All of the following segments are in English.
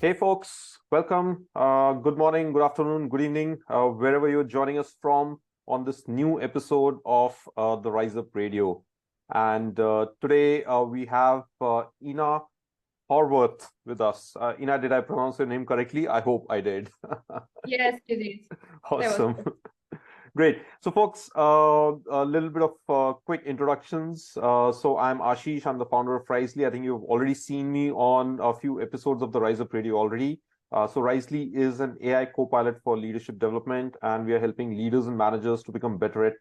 Hey folks, welcome. Good morning, good afternoon, good evening, wherever you're joining us from on this new episode of the RiseUp Radio. And today we have Ina Horvath with us. Ina, did I pronounce your name correctly? I hope I did. Yes, it is. That was Awesome. good. Great. So, folks, a little bit of quick introductions. So, I'm Ashish. I'm the founder of Risely. I think you've already seen me on a few episodes of the RiseUp Radio already. So, Risely is an AI co-pilot for leadership development, and we are helping leaders and managers to become better at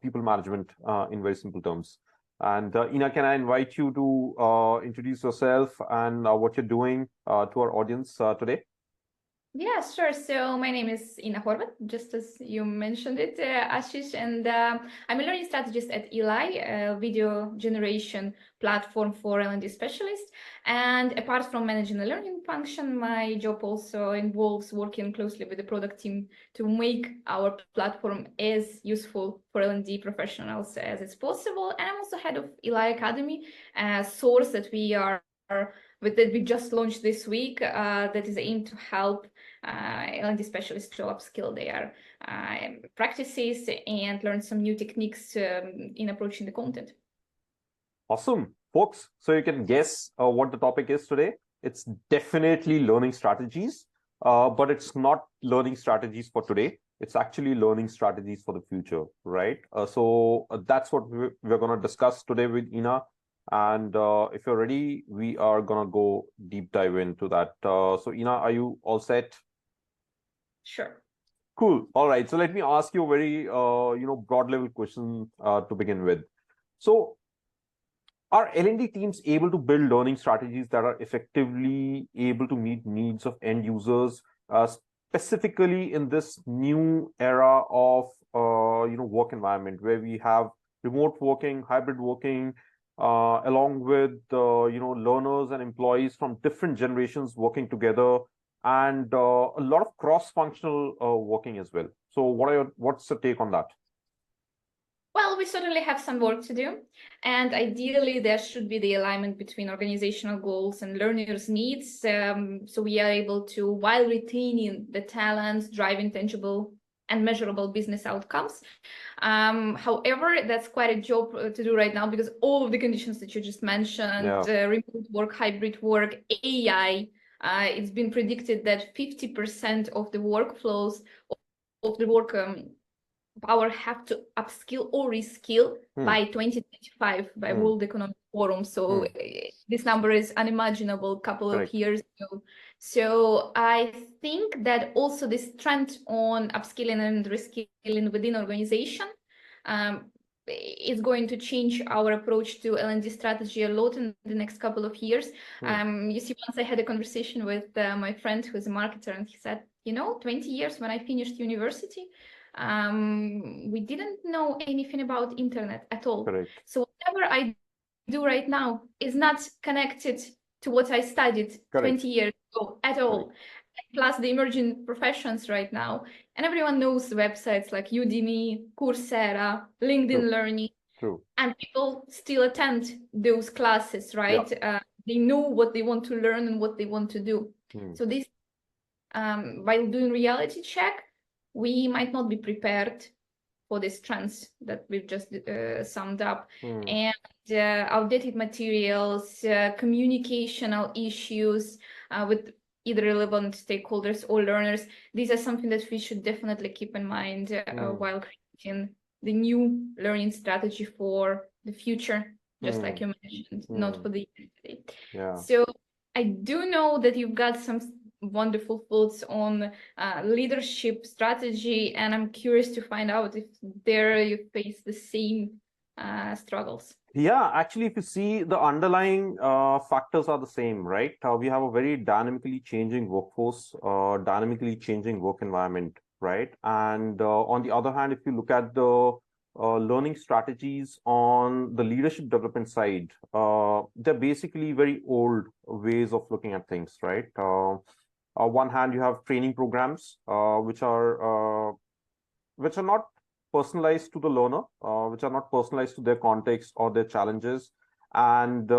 people management in very simple terms. And Ina, can I invite you to introduce yourself and what you're doing to our audience today? Yeah, sure. So my name is Ina Horvath, just as you mentioned it, Ashish, and I'm a learning strategist at Elai, a video generation platform for L&D specialists. And apart from managing the learning function, my job also involves working closely with the product team to make our platform as useful for L&D professionals as it's possible. And I'm also head of Elai Academy, a source that we just launched this week that is aimed to help L&D specialists to upskill their practices and learn some new techniques in approaching the content. Awesome, folks. So you can guess what the topic is today. It's definitely learning strategies, but it's not learning strategies for today. It's actually learning strategies for the future, right? So that's what we're going to discuss today with Ina. And if you're ready, we are going to go deep dive into that. So Ina, are you all set? Sure. Cool. All right. So let me ask you a very, broad level question to begin with. So are L&D teams able to build learning strategies that are effectively able to meet needs of end users, specifically in this new era of work environment where we have remote working, hybrid working, along with learners and employees from different generations working together, and a lot of cross-functional working as well. So, what's the take on that? Well, we certainly have some work to do, and ideally there should be the alignment between organizational goals and learners' needs, so we are able to, while retaining the talents, driving tangible and measurable business outcomes. However, that's quite a job to do right now because all of the conditions that you just mentioned, remote work, hybrid work, AI, it's been predicted that 50% of the workflows of the work power have to upskill or reskill by 2025 by World Economic Forum. So this number is unimaginable a couple of years ago. So I think that also this trend on upskilling and reskilling within organization is going to change our approach to L&D strategy a lot in the next couple of years. You see, once I had a conversation with my friend who's a marketer, and he said, 20 years when I finished university, we didn't know anything about internet at all. Correct. So whatever I do right now is not connected to what I studied 20 years ago at all. Plus the emerging professions right now. And everyone knows websites like Udemy, Coursera, LinkedIn Learning. True. And people still attend those classes, right? Yeah. They know what they want to learn and what they want to do. So this, while doing reality check, we might not be prepared for these trends that we've just summed up. And outdated materials, communicational issues with either relevant stakeholders or learners, these are something that we should definitely keep in mind while creating the new learning strategy for the future, just like you mentioned, not for the yesterday. Yeah. So I do know that you've got some wonderful thoughts on leadership strategy, and I'm curious to find out if there you face the same struggles. Yeah, actually, if you see, the underlying factors are the same, right? We have a very dynamically changing workforce, dynamically changing work environment, right? And on the other hand, if you look at the learning strategies on the leadership development side, they're basically very old ways of looking at things, right? On one hand, you have training programs, which are not personalized to the learner, which are not personalized to their context or their challenges. And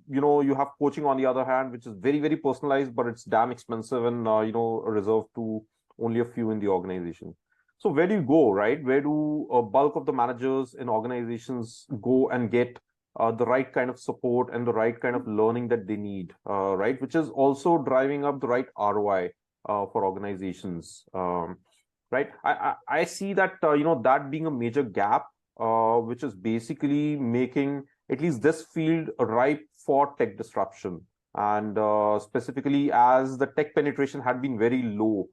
you have coaching on the other hand, which is very, very personalized, but it's damn expensive and, reserved to only a few in the organization. So where do you go, right? Where do a bulk of the managers in organizations go and get the right kind of support and the right kind of learning that they need, right? Which is also driving up the right ROI for organizations, right? I see that, that being a major gap, which is basically making at least this field ripe for tech disruption. And specifically as the tech penetration had been very low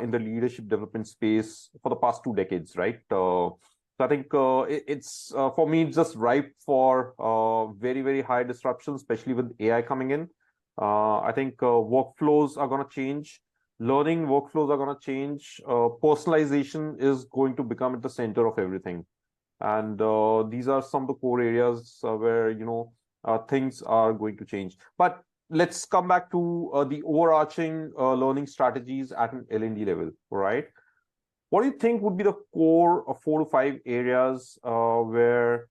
in the leadership development space for the past 2 decades, right? So I think it's for me, it's just ripe for very, very high disruption, especially with AI coming in. I think workflows are going to change. Learning workflows are going to change. Personalization is going to become at the center of everything. And these are some of the core areas where, things are going to change. But let's come back to the overarching learning strategies at an L&D level, right? What do you think would be the core of 4 to 5 areas where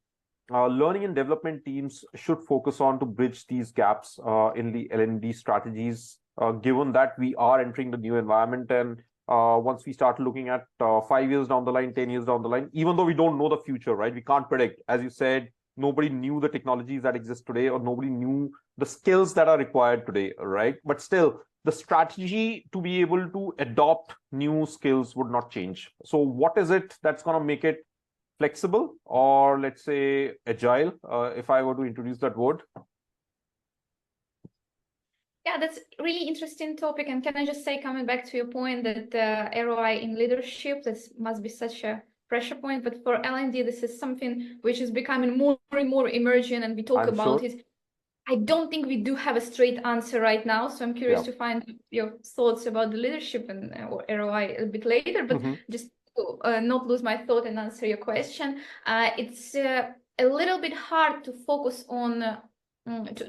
learning and development teams should focus on to bridge these gaps in the L&D strategies, given that we are entering the new environment, and once we start looking at 5 years down the line, 10 years down the line, even though we don't know the future, right? We can't predict. As you said, nobody knew the technologies that exist today, or nobody knew the skills that are required today, right? But still, the strategy to be able to adopt new skills would not change. So what is it that's going to make it flexible, or let's say agile, if I were to introduce that word? Yeah, that's a really interesting topic. And can I just say, coming back to your point that ROI in leadership, this must be such a pressure point, but for L&D, this is something which is becoming more and more emergent, and we talk about it. I don't think we do have a straight answer right now, so I'm curious to find your thoughts about the leadership and or ROI a bit later, but just to not lose my thought and answer your question. It's a little bit hard to focus on,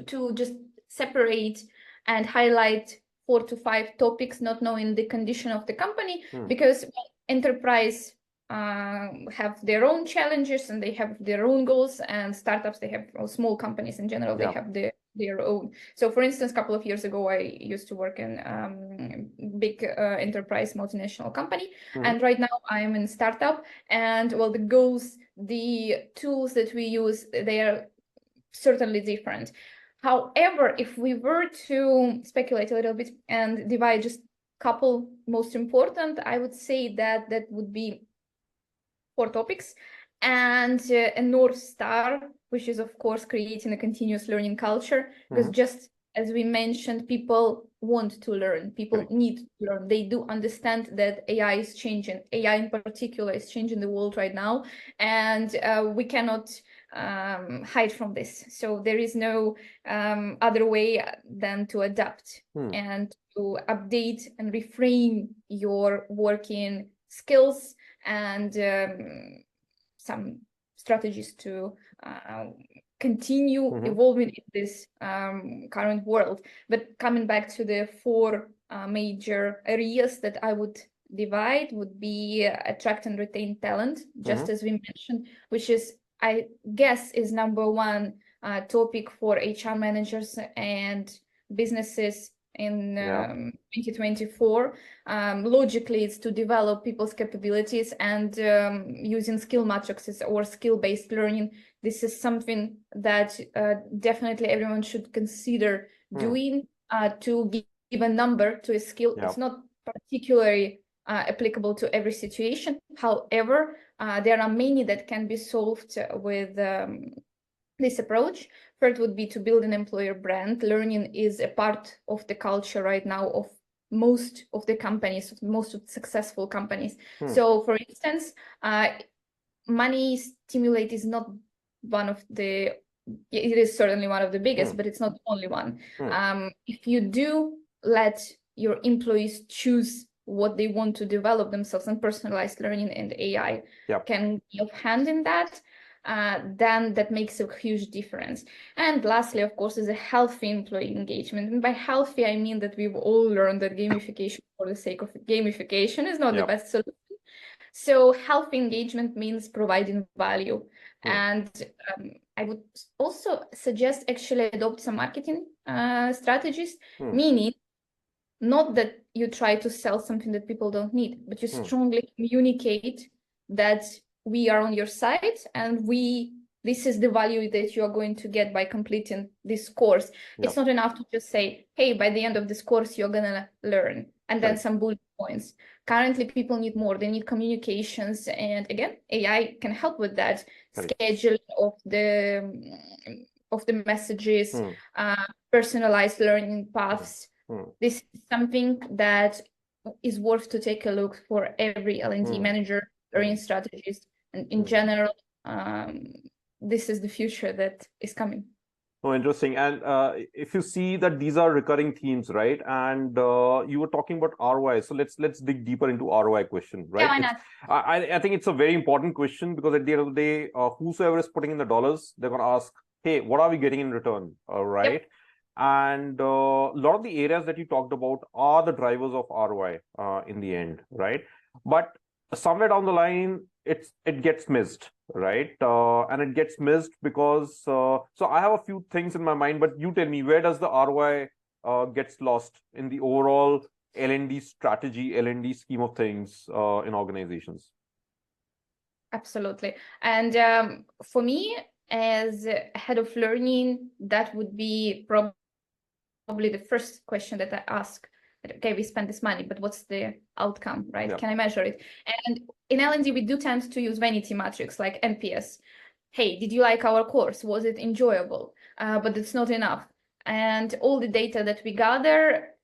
to just separate and highlight 4 to 5 topics, not knowing the condition of the company, because enterprise have their own challenges and they have their own goals, and startups, they have, or small companies in general, they have their own. So for instance, a couple of years ago, I used to work in big enterprise multinational company, and right now I'm in startup, and well, the goals, the tools that we use, they are certainly different. However, if we were to speculate a little bit and divide just a couple most important, I would say that that would be 4 topics, and a North Star, which is, of course, creating a continuous learning culture, because just as we mentioned, people want to learn, people need to learn. They do understand that AI is changing. AI in particular is changing the world right now, and we cannot hide from this. So there is no other way than to adapt and to update and reframe your working skills, and some strategies to continue evolving in this current world. But coming back to the 4 major areas that I would divide, would be attract and retain talent, just as we mentioned, which is, I guess, is #1 topic for HR managers and businesses in 2024. Logically, it's to develop people's capabilities, and using skill matrices or skill-based learning. This is something that definitely everyone should consider doing, to give a number to a skill. It's not particularly applicable to every situation. However, there are many that can be solved with this approach. First would be to build an employer brand. Learning is a part of the culture right now of most of the companies, most of the successful companies. So for instance, money stimulate is not one of the, it is certainly one of the biggest, but it's not the only one. If you do let your employees choose what they want to develop themselves, and personalized learning and AI can give hand in that, then that makes a huge difference. And lastly, of course, is a healthy employee engagement. And by healthy, I mean that we've all learned that gamification for the sake of gamification is not the best solution. So healthy engagement means providing value. And I would also suggest actually adopt some marketing strategies, meaning not that you try to sell something that people don't need, but you strongly communicate that we are on your side and this is the value that you are going to get by completing this course. It's not enough to just say, hey, by the end of this course, you're gonna learn, and then some bullet points. Currently, people need more. They need communications, and again, AI can help with that. Scheduling of the messages, personalized learning paths. This is something that is worth to take a look for every L&D manager, learning strategist, and in general, this is the future that is coming. Oh, interesting. And if you see that these are recurring themes, right? And you were talking about ROI. So let's dig deeper into ROI question, right? Yeah, why not? I think it's a very important question, because at the end of the day, whosoever is putting in the dollars, they're going to ask, hey, what are we getting in return, right? Yep. And a lot of the areas that you talked about are the drivers of ROI in the end, right? But somewhere down the line, it gets missed, right? And it gets missed because so I have a few things in my mind, but you tell me, where does the ROI gets lost in the overall L&D strategy, L&D scheme of things in organizations? Absolutely. And for me, as head of learning, that would be probably the first question that I ask. Okay, we spend this money, but what's the outcome, right? Can I measure it? And in L&D, we do tend to use vanity metrics like NPS. Hey, did you like our course? Was it enjoyable? But it's not enough. And all the data that we gather,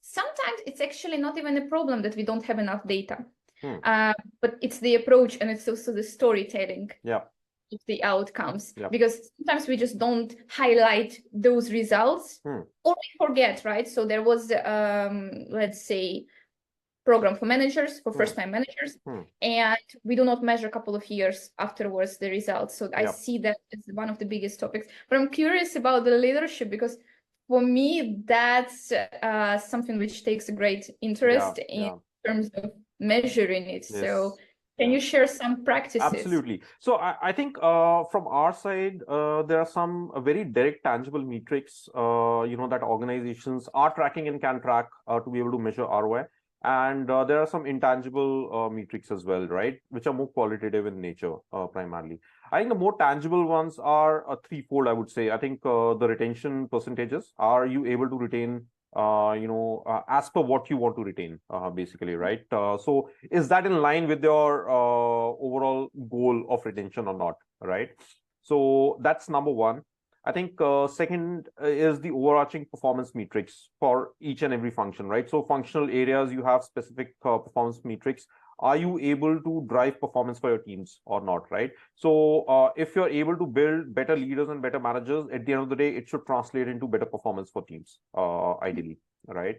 sometimes it's actually not even a problem that we don't have enough data. But it's the approach, and it's also the storytelling. Of the outcomes, because sometimes we just don't highlight those results, or we forget, right? So there was let's say program for managers, for first-time managers, and we do not measure a couple of years afterwards the results. So I see that as one of the biggest topics. But I'm curious about the leadership, because for me that's something which takes a great interest in terms of measuring it. So can you share some practices? Absolutely. So I think from our side, there are some very direct, tangible metrics, that organizations are tracking and can track to be able to measure ROI. And there are some intangible metrics as well, right, which are more qualitative in nature, primarily. I think the more tangible ones are threefold, I would say. I think the retention percentages. Are you able to retain as per what you want to retain, basically, right? So is that in line with your overall goal of retention or not, right? So that's number one. I think second is the overarching performance metrics for each and every function, right? So functional areas, you have specific performance metrics. Are you able to drive performance for your teams or not, right? So if you're able to build better leaders and better managers, at the end of the day, it should translate into better performance for teams, ideally, right?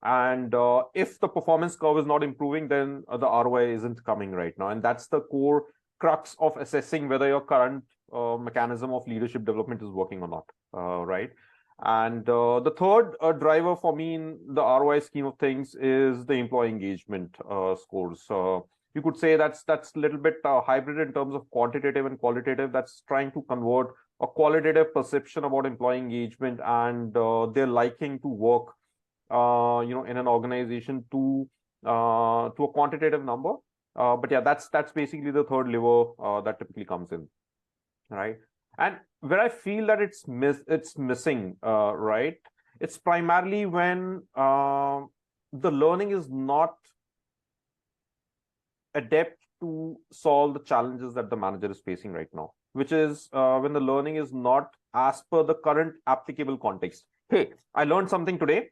And if the performance curve is not improving, then the ROI isn't coming right now. And that's the core crux of assessing whether your current mechanism of leadership development is working or not, right? And the third driver for me in the ROI scheme of things is the employee engagement scores. You could say that's a little bit hybrid in terms of quantitative and qualitative. That's trying to convert a qualitative perception about employee engagement and their liking to work, in an organization to a quantitative number. But yeah, that's basically the third lever that typically comes in, right? And where I feel that it's missing, right? It's primarily when the learning is not adept to solve the challenges that the manager is facing right now, which is when the learning is not as per the current applicable context. Hey, I learned something today.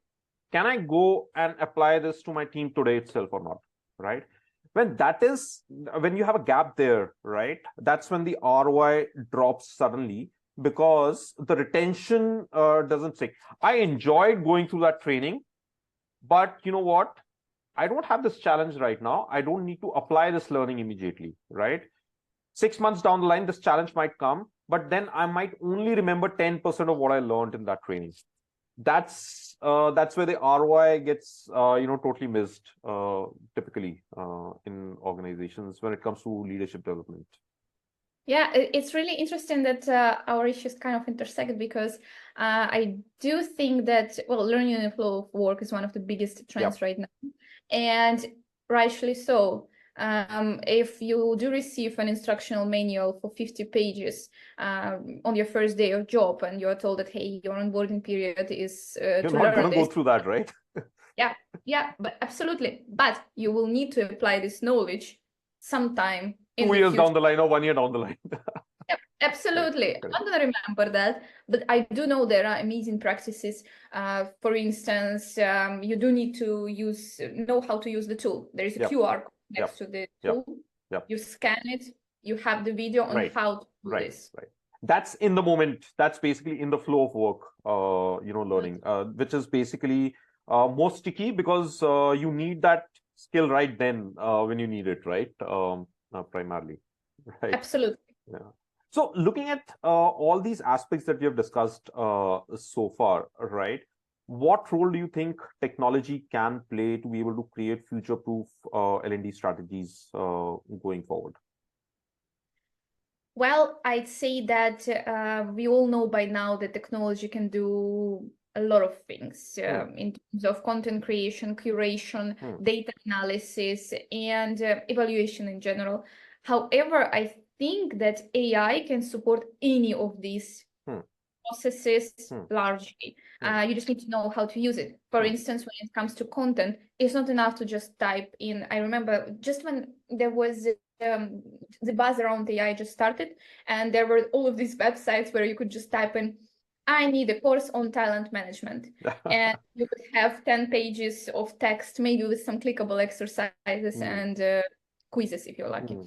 Can I go and apply this to my team today itself or not, right? When you have a gap there, right, that's when the ROI drops suddenly, because the retention doesn't stick. I enjoyed going through that training, but you know what? I don't have this challenge right now. I don't need to apply this learning immediately, right? 6 months down the line, this challenge might come, but then I might only remember 10% of what I learned in that training. That's where the ROI gets totally missed, typically in organizations when it comes to leadership development. Yeah, it's really interesting that our issues kind of intersect, because I do think that, well, learning in the flow of work is one of the biggest trends right now, and rightly so. If you do receive an instructional manual for 50 pages on your first day of job, and you're told that, hey, your onboarding period is You're to not going learn to go this. through that, right? Yeah, but absolutely. But you will need to apply this knowledge sometime in 2 the years future. down the line or 1 year down the line. Yep, absolutely. Correct. I'm gonna remember that, but I do know there are amazing practices. For instance, you do need to know how to use the tool. There is a QR code next to the tool. You scan it. You have the video on how to do this. Right. That's in the moment. That's basically in the flow of work. Learning, which is basically more sticky, because you need that skill right then when you need it, right? Primarily, right? Absolutely. Yeah. So looking at all these aspects that we have discussed so far, right? What role do you think technology can play to be able to create future-proof L&D strategies going forward? Well, I'd say that we all know by now that technology can do a lot of things in terms of content creation, curation, data analysis, and evaluation in general. However, I think that AI can support any of these processes largely. You just need to know how to use it. For instance, when it comes to content, it's not enough to just type in. I remember just when there was the buzz around AI just started, and there were all of these websites where you could just type in, I need a course on talent management. And you could have 10 pages of text, maybe with some clickable exercises and quizzes if you're lucky.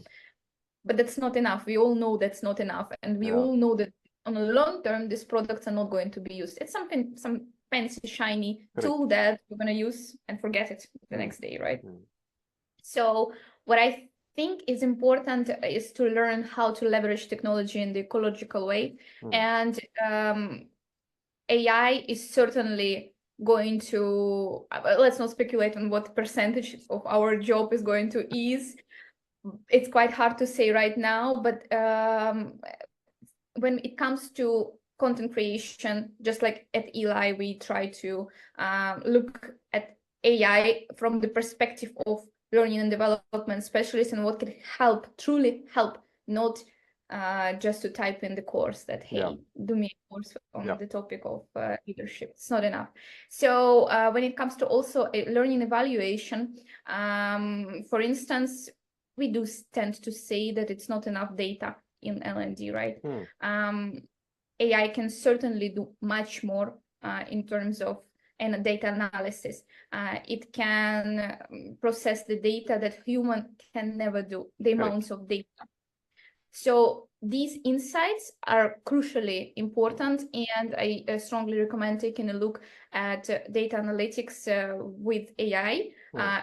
But that's not enough. We all know that's not enough. And we all know that on a long term, these products are not going to be used. It's some fancy, shiny tool that you're going to use and forget it the next day, right? So what I think is important is to learn how to leverage technology in the ecological way. And AI is certainly going to, let's not speculate on what percentage of our job is going to ease. It's quite hard to say right now, but when it comes to content creation, just like at Elai, we try to look at AI from the perspective of learning and development specialists and what can truly help, not just to type in the course that, hey, do me a course on the topic of leadership. It's not enough. So when it comes to also learning evaluation, for instance, we do tend to say that it's not enough data in L&D, right? AI can certainly do much more in terms of data analysis. It can process the data that human can never do, the amounts of data. So these insights are crucially important, and I strongly recommend taking a look at data analytics with AI.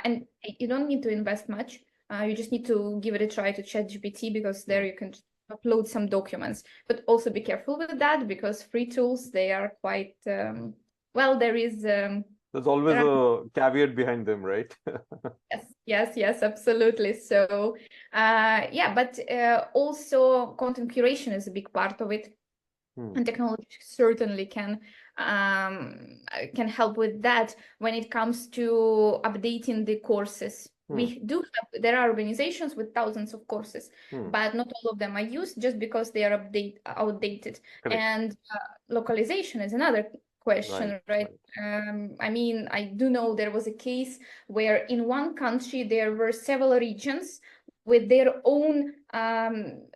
And you don't need to invest much. You just need to give it a try to ChatGPT, because there you can upload some documents. But also be careful with that, because free tools, they are quite, well, there's always a caveat behind them, right? Yes, absolutely. So, but also content curation is a big part of it. And technology certainly can help with that when it comes to updating the courses. There are organizations with thousands of courses, but not all of them are used just because they are outdated. And localization is another question, right? I mean, I do know there was a case where in one country there were several regions with their own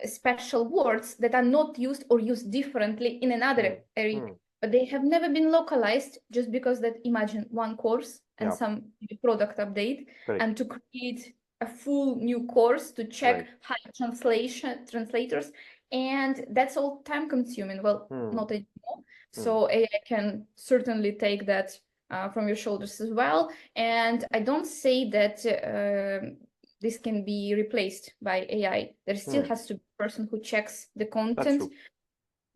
special words that are not used or used differently in another area, but they have never been localized, just because that, imagine one course and some product update, and to create a full new course to check high translators, and that's all time consuming. Well, not anymore. So AI can certainly take that from your shoulders as well. And I don't say that this can be replaced by AI. There still has to be a person who checks the content.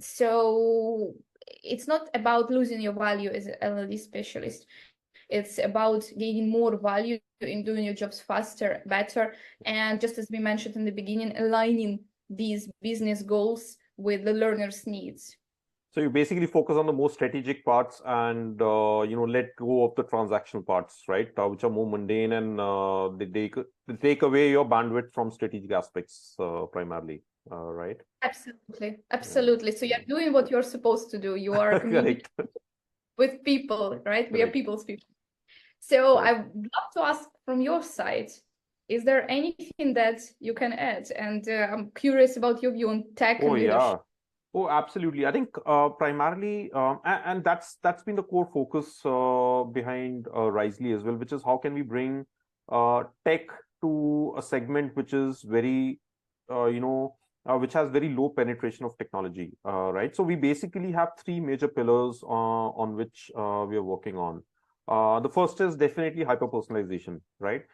So it's not about losing your value as an L&D specialist. It's about gaining more value in doing your jobs faster, better, and just as we mentioned in the beginning, aligning these business goals with the learner's needs. So you basically focus on the more strategic parts and let go of the transactional parts, right? Which are more mundane and they take away your bandwidth from strategic aspects primarily, right? Absolutely, absolutely. So you're doing what you're supposed to do. You are communicating with people, right? We are people's people. So I would love to ask from your side, is there anything that you can add? And I'm curious about your view on tech and leadership. Oh, absolutely. I think primarily, and that's been the core focus behind Risely as well, which is how can we bring tech to a segment which is very, which has very low penetration of technology, right? So we basically have three major pillars on which we are working on. The first is definitely hyper-personalization, right?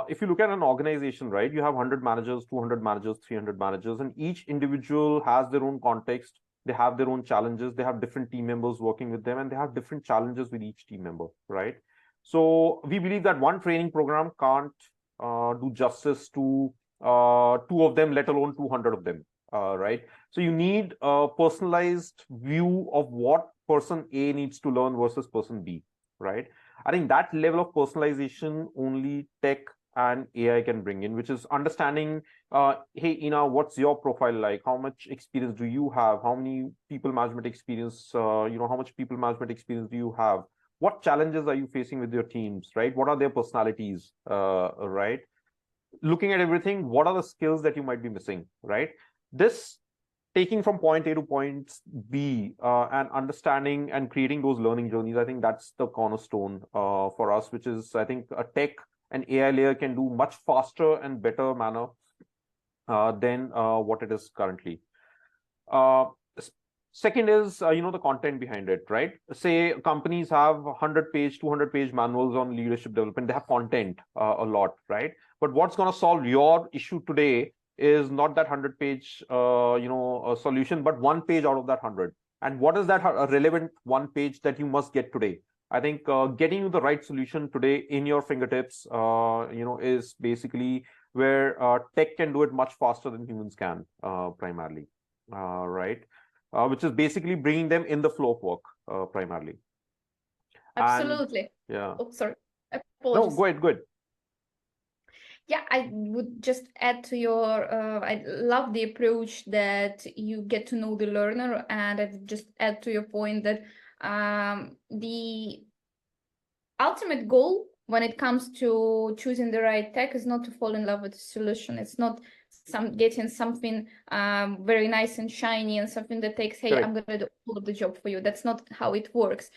If you look at an organization, right, you have 100 managers, 200 managers, 300 managers, and each individual has their own context. They have their own challenges. They have different team members working with them, and they have different challenges with each team member, right? So we believe that one training program can't do justice to two of them, let alone 200 of them, right? So you need a personalized view of what person A needs to learn versus person B, right? I think that level of personalization only tech and AI can bring in, which is understanding, hey, Ina, what's your profile like? How much experience do you have? How many people management experience, how much people management experience do you have? What challenges are you facing with your teams, right? What are their personalities, right? Looking at everything, what are the skills that you might be missing, right? This taking from point A to point B and understanding and creating those learning journeys, I think that's the cornerstone for us, which is, I think, a tech and AI layer can do much faster and better manner than what it is currently. Second is, the content behind it, right? Say companies have 100-page, 200-page manuals on leadership development. They have content a lot, right? But what's going to solve your issue today is not that 100-page, solution, but one page out of that 100. And what is that relevant one page that you must get today? I think getting you the right solution today in your fingertips, is basically where tech can do it much faster than humans can, primarily, right? Which is basically bringing them in the flow of work, primarily. Absolutely. Yeah. Oh, sorry. Apologies. No, go ahead. Yeah, I would just add to your, I love the approach that you get to know the learner, and I would just add to your point that the ultimate goal when it comes to choosing the right tech is not to fall in love with the solution. It's not getting something very nice and shiny and something that takes, hey, I'm going to do all of the job for you. That's not how it works.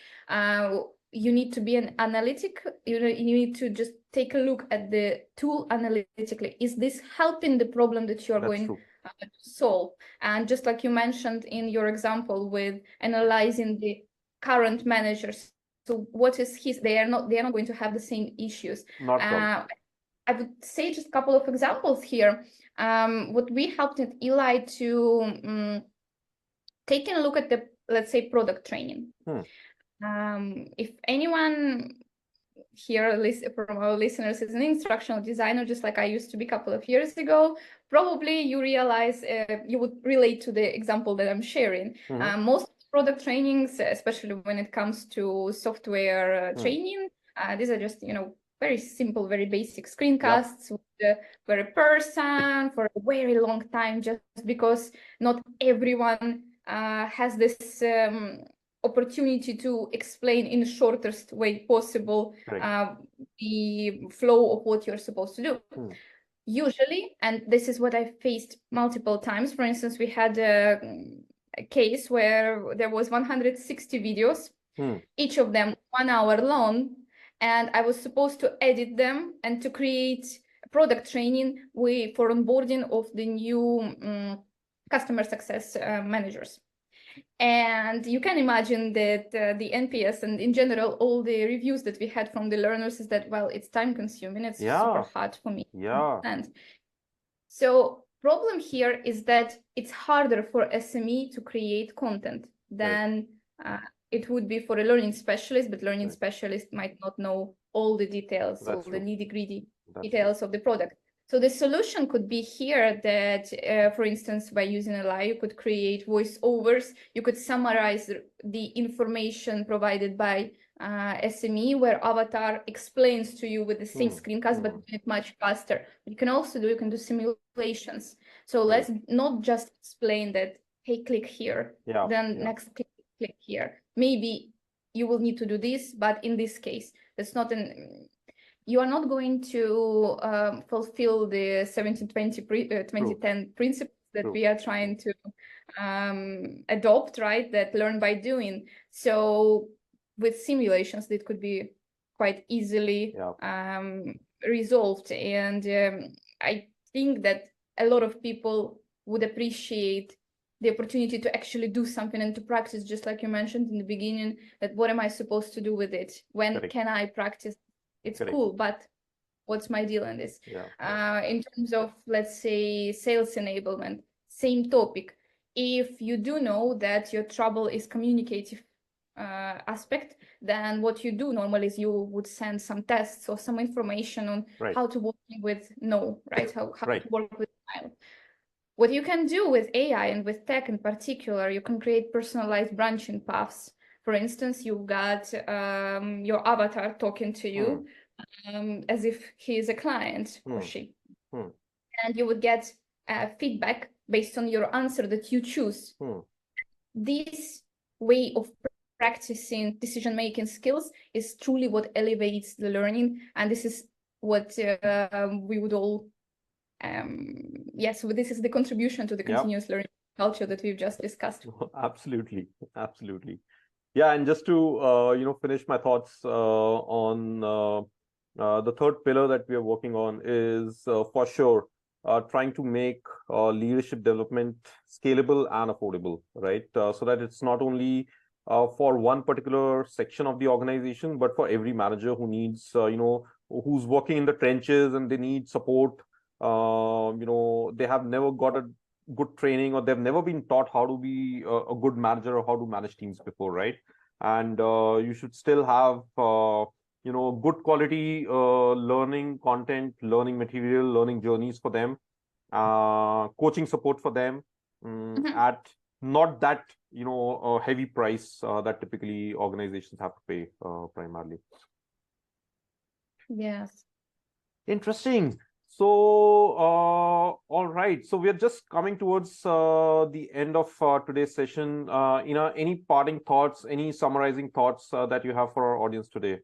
You need to be an analytic. You need to just take a look at the tool analytically. Is this helping the problem that you're going to solve? And just like you mentioned in your example with analyzing the current managers, so what is they are not going to have the same issues. I would say just a couple of examples here. What we helped at Elai to taking a look at the, let's say, product training. If anyone here from our listeners is an instructional designer, just like I used to be a couple of years ago, probably you realize you would relate to the example that I'm sharing. Most product trainings, especially when it comes to software training, these are just, very simple, very basic screencasts with a person for a very long time, just because not everyone has this opportunity to explain in the shortest way possible the flow of what you're supposed to do. Usually, and this is what I faced multiple times. For instance, we had a case where there was 160 videos, each of them 1 hour long, and I was supposed to edit them and to create product training for onboarding of the new customer success managers. And you can imagine that the NPS and in general, all the reviews that we had from the learners is that, well, it's time consuming. It's super hard for me. And so problem here is that it's harder for SME to create content than it would be for a learning specialist, but learning specialist might not know all the details, all the nitty-gritty details of the product. So the solution could be here that, for instance, by using Elai, you could create voiceovers. You could summarize the information provided by SME, where Avatar explains to you with the same screencast, but do it much faster. You can also do, you can do simulations. So let's not just explain that, hey, click here, then next click here. Maybe you will need to do this, but in this case, that's not an... You are not going to fulfill the 2010 principles that we are trying to adopt, right? That learn by doing. So with simulations, that could be quite easily resolved. And I think that a lot of people would appreciate the opportunity to actually do something and to practice, just like you mentioned in the beginning, that what am I supposed to do with it? When can I practice? It's cool, but what's my deal in this? In terms of, let's say, sales enablement, same topic. If you do know that your trouble is communicative aspect, then what you do normally is you would send some tests or some information on how to work with no, right? How to work with file. What you can do with AI and with tech in particular, you can create personalized branching paths. For instance, you've got your avatar talking to you as if he is a client or she. And you would get feedback based on your answer that you choose. This way of practicing decision-making skills is truly what elevates the learning. And this is what we would all, so this is the contribution to the continuous learning culture that we've just discussed. Absolutely. Yeah, and just to finish my thoughts on the third pillar that we are working on is for sure trying to make leadership development scalable and affordable, right? So that it's not only for one particular section of the organization, but for every manager who needs, who's working in the trenches and they need support. They have never got a good training, or they've never been taught how to be a good manager or how to manage teams before, right? And you should still have good quality learning content, learning material, learning journeys for them, coaching support for them at not that heavy price that typically organizations have to pay primarily. Yes. Interesting. So, all right. So we are just coming towards the end of today's session. Any parting thoughts, any summarizing thoughts that you have for our audience today?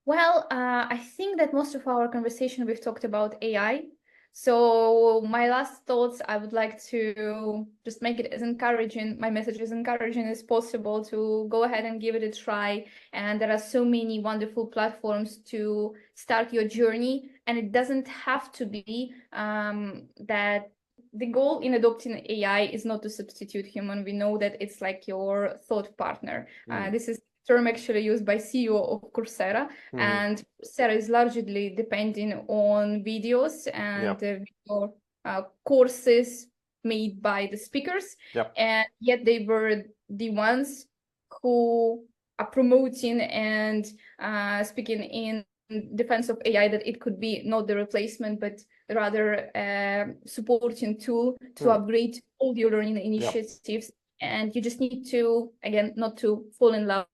Well, I think that most of our conversation, we've talked about AI. So my last thoughts, I would like to just make it as encouraging, my message as encouraging as possible to go ahead and give it a try. And there are so many wonderful platforms to start your journey. And it doesn't have to be that the goal in adopting AI is not to substitute human. We know that it's like your thought partner. This is term actually used by CEO of Coursera, and Coursera is largely depending on videos and video courses made by the speakers, and yet they were the ones who are promoting and speaking in defense of AI, that it could be not the replacement, but rather a supporting tool to upgrade all your learning initiatives. And you just need to, again, not to fall in love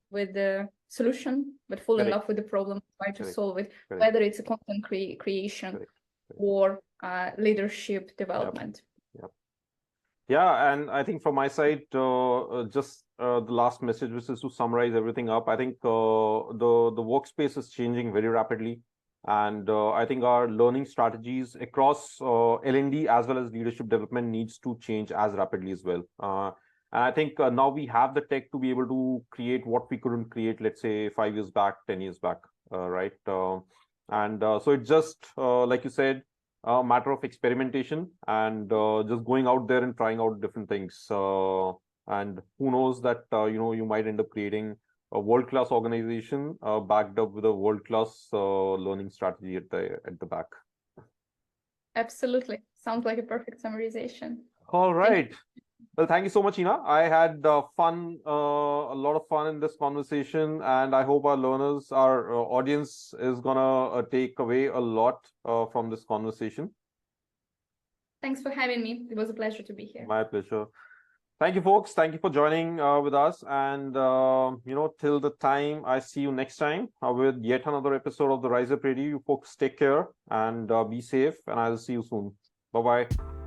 with the solution, but fall in love with the problem, try to solve it, whether it's a content creation or leadership development. Yeah, and I think from my side, just the last message, which is to summarize everything up. I think the workspace is changing very rapidly. And I think our learning strategies across L&D as well as leadership development needs to change as rapidly as well. And I think now we have the tech to be able to create what we couldn't create, let's say, 5 years back, 10 years back, right? So it's just, like you said, a matter of experimentation and just going out there and trying out different things. And who knows that, you might end up creating a world-class organization backed up with a world-class learning strategy at the back. Absolutely. Sounds like a perfect summarization. All right. Well, thank you so much, Ina. I had fun, a lot of fun in this conversation, and I hope our learners, our audience is gonna take away a lot from this conversation. Thanks for having me. It was a pleasure to be here. My pleasure. Thank you, folks. Thank you for joining with us. And, till the time I see you next time with yet another episode of the RiseUp Radio, you folks take care and be safe. And I'll see you soon. Bye-bye.